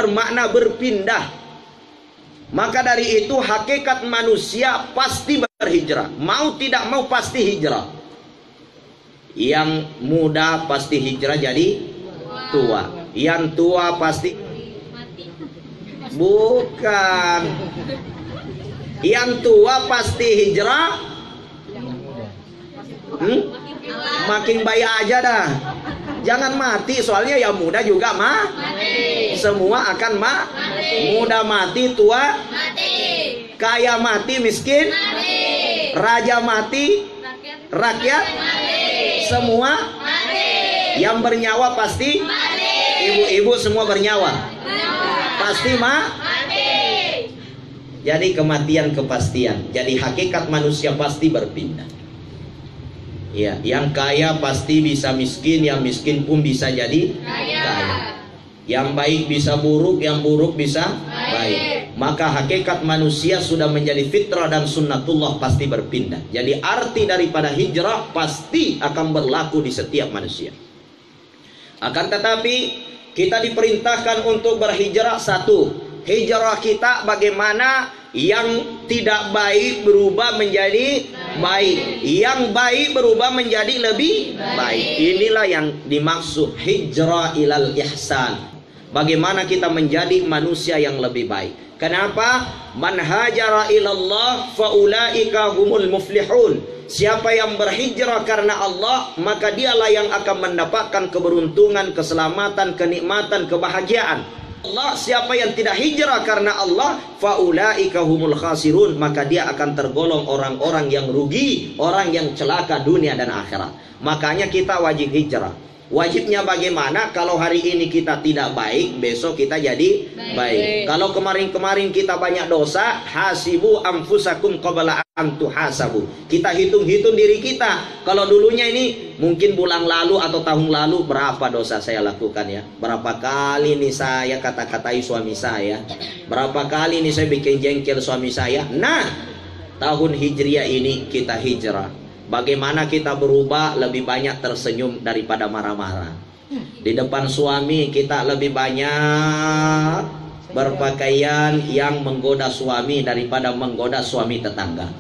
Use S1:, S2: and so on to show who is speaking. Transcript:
S1: bermakna berpindah. Maka dari itu hakikat manusia pasti berhijrah. Mau tidak mau pasti hijrah. Yang muda pasti hijrah jadi tua. Yang tua pasti bukan. Yang tua pasti hijrah. Makin baik aja dah. Jangan mati, soalnya yang muda juga mati. Semua akan mati. Muda mati, tua mati. Kaya mati, miskin mati. Raja mati, rakyat mati. Semua mati. Yang bernyawa pasti mati. Ibu-ibu semua bernyawa pasti mati. Jadi kematian kepastian. Jadi hakikat manusia pasti berpindah. Ya, yang kaya pasti bisa miskin, yang miskin pun bisa jadi kaya. Yang baik bisa buruk, yang buruk bisa baik. Maka hakikat manusia sudah menjadi fitrah dan sunnatullah pasti berpindah. Jadi arti daripada hijrah pasti akan berlaku di setiap manusia. Akan tetapi kita diperintahkan untuk berhijrah. Satu, hijrah kita bagaimana yang tidak baik berubah menjadi baik, yang baik berubah menjadi lebih baik. Inilah yang dimaksud hijrah ilal ihsan. Bagaimana kita menjadi manusia yang lebih baik. Kenapa? Man hajara ilallah faulaika humul muflihun. Siapa yang berhijrah karena Allah, maka dialah yang akan mendapatkan keberuntungan, keselamatan, kenikmatan, kebahagiaan. Allah, siapa yang tidak hijrah karena Allah, faulaika humul khasirun, maka dia akan tergolong orang-orang yang rugi, orang yang celaka dunia dan akhirat. Makanya kita wajib hijrah. Wajibnya bagaimana? Kalau hari ini kita tidak baik, besok kita jadi baik. Kalau kemarin-kemarin kita banyak dosa, hasibu anfusakum qabla an tuhasabu. Kita hitung-hitung diri kita. Kalau dulunya ini mungkin bulan lalu atau tahun lalu berapa dosa saya lakukan ya? Berapa kali nih saya kata-katai suami saya? Berapa kali nih saya bikin jengkel suami saya? Nah, tahun Hijriah ini kita hijrah. Bagaimana kita berubah, lebih banyak tersenyum daripada marah-marah. Di depan suami kita lebih banyak berpakaian yang menggoda suami daripada menggoda suami tetangga.